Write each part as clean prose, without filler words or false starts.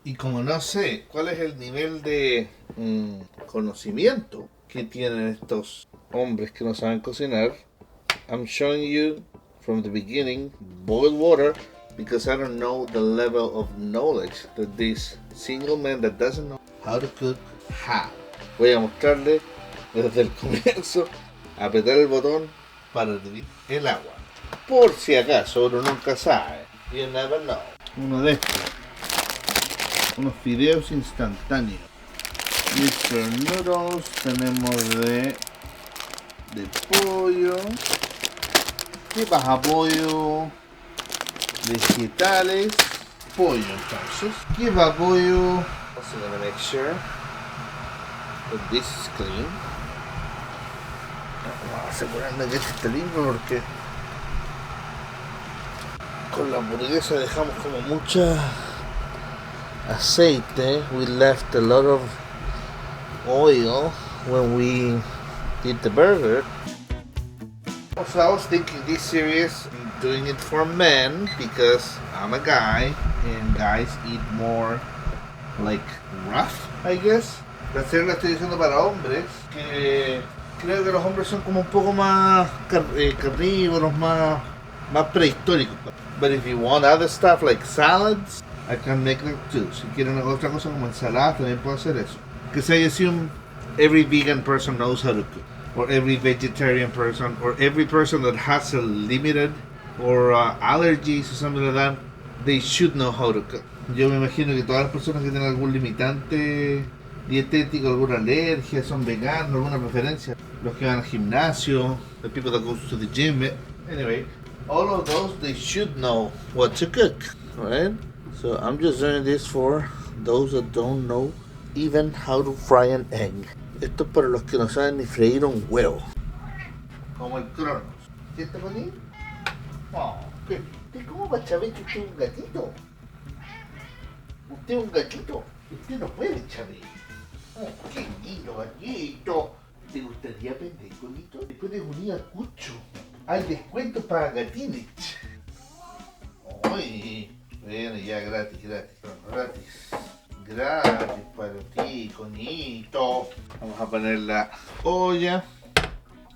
Y como no sé cuál es el nivel de conocimiento que tienen estos hombres que no saben cocinar, I'm showing you from the beginning boiled water because I don't know the level of knowledge that this single man that doesn't know how to cook have. Voy a mostrarle desde el comienzo, apretar el botón para hervir el agua. Por si acaso uno nunca sabe. You never know. Uno de estos. Unos fideos instantáneos. Mr. Noodles. Tenemos de pollo. ¿Qué pasa? Pollo. Vegetales. Pollo entonces. ¿Qué va pollo? Also gonna make sure that this is clean. Vamos asegurando que este esté limpio porque con la hamburguesa dejamos como mucha aceite. We left a lot of oil when we did the burger. Also, I was thinking this series, I'm doing it for men because I'm a guy and guys eat more like rough, I guess. La serie la estoy diciendo para hombres, que creo que los hombres son como un poco más carnívoros, más prehistóricos. But if you want other stuff like salads, I can make them too. Si quieren otra cosa como ensalada, también puedo hacer eso. Because I assume every vegan person knows how to cook, or every vegetarian person, or every person that has a limited or allergies or something like that, they should know how to cook. Yo me imagino que todas las personas que tienen algún limitante dietético, alguna alergia, son veganos, alguna preferencia, los que van al gimnasio, the people that go to the gym, anyway, all of those, they should know what to cook, right? So I'm just doing this for those that don't know even how to fry an egg. Esto es para los que no saben ni freír un huevo. Como el Cronos. ¿Cierto, Connie? Oh, ¿cómo va a saber que usted es un gatito? Usted es un gatito. Usted no puede saber. Oh, qué lindo gatito. ¿Te gustaría aprender, Conito? Después de unir a Cucho. Hay descuentos para gatines. Uy, bueno, ya gratis. Gratis para ti, Conito. Vamos a poner la olla.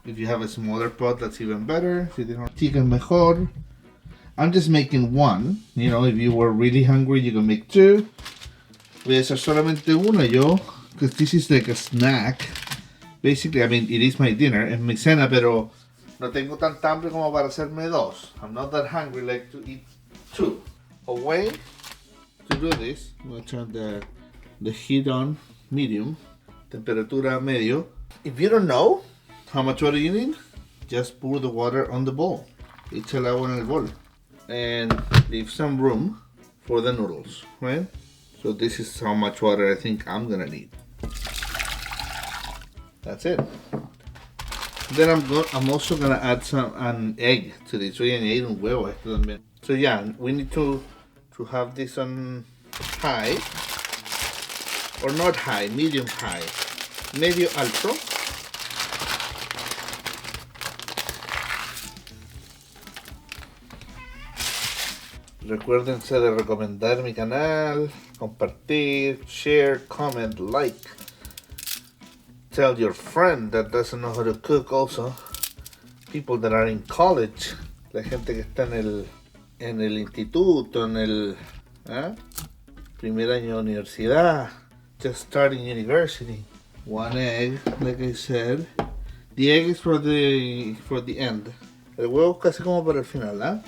If you have a smaller pot, that's even better. Si tienes chicken, mejor. I'm just making one. You know, if you were really hungry, you can make two. Voy a hacer solamente una yo, because this is like a snack. Basically, I mean, it is my dinner. Es mi cena, pero no tengo tanta hambre como para hacerme dos. I'm not that hungry like to eat two. A way to do this, I'm going to turn the heat on medium, temperatura medio. If you don't know how much water you need, just pour the water on the bowl. Echa el agua en el bol. And leave some room for the noodles, right? So this is how much water I think I'm gonna need. That's it. Then I'm also gonna add an egg to this. Voy a añadir un huevo a esto también. So yeah, we need to have this on high, or not high, medium high, medio alto. Recuérdense de recomendar mi canal, compartir, share, comment, like. Tell your friend that doesn't know how to cook also. People that are in college, la gente que está en el instituto, en el primer año de universidad, just starting university. One egg, like I said. The egg is for the end. El huevo casi como para el final, ¿ah?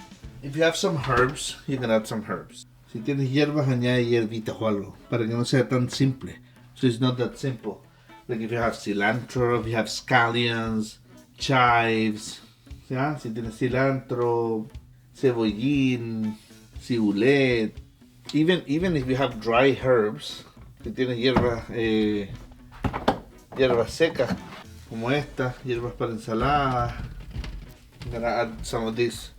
If you have some herbs, you can add some herbs. Si tienes hierbas, añade hierbitas o algo, para que no sea tan simple. So it's not that simple. Like if you have cilantro, if you have scallions, chives, ¿ya? Si tienes cilantro, cebollín, cibulet, even if you have dry herbs, si tienes hierbas secas como estas, hierbas para ensalada, I'm gonna add some of this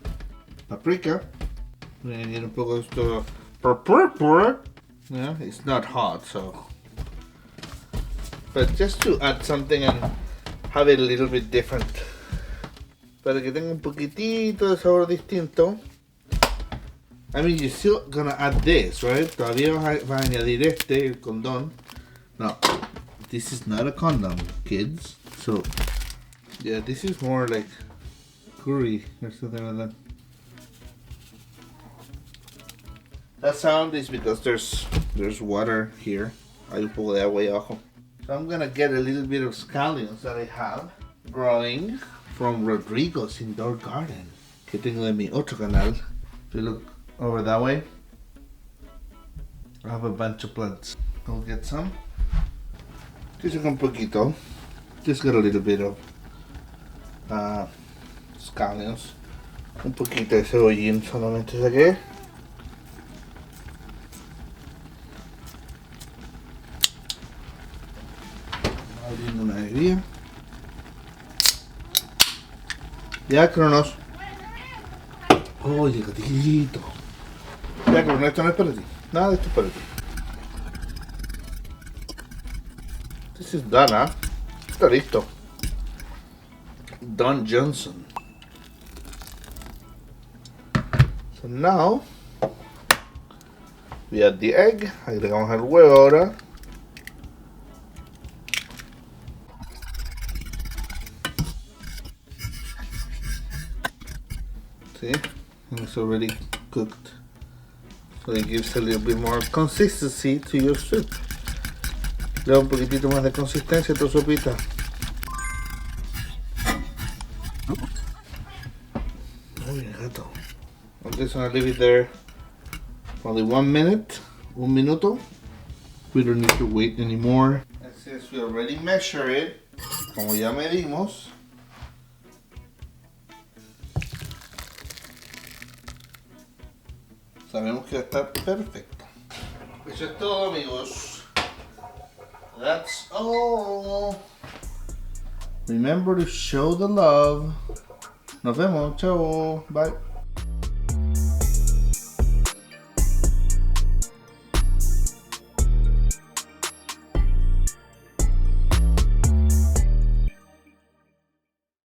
paprika. Voy a añadir un poco de esto paprika. Yeah, it's not hot, so. But just to add something and have it a little bit different. Para que tenga un poquitito de sabor distinto. I mean, you're still gonna add this, right? Todavía vas a añadir el condón. No, this is not a condom, kids. So, yeah, this is more like curry or something like that. That sound is because there's water here. Hay un poco de agua ahí abajo. So I'm gonna get a little bit of scallions that I have growing from Rodrigo's indoor garden que tengo en mi otro canal. If you look over that way, I have a bunch of plants. I'll get some. Just un poquito. Just got a little bit of scallions. Un poquito de cebollín solamente saqué. Abriendo una bebida. Ya, Cronos. Oye, gatito. Ya, Cronos, esto no es para ti. Nada de esto es para ti. This is done, ¿ah? Está listo. Don Johnson. So now we add the egg. Agregamos el huevo ahora. See, and it's already cooked, so it gives a little bit more consistency to your soup. Le da un poquitito más de consistencia a tu sopita. Muy bien, gato. I'm just gonna leave it there probably 1 minute, un minuto. We don't need to wait anymore. And since we already measured it, como ya medimos, sabemos que va a estar perfecto. Eso es todo, amigos. That's all. Remember to show the love. Nos vemos. Chao. Bye.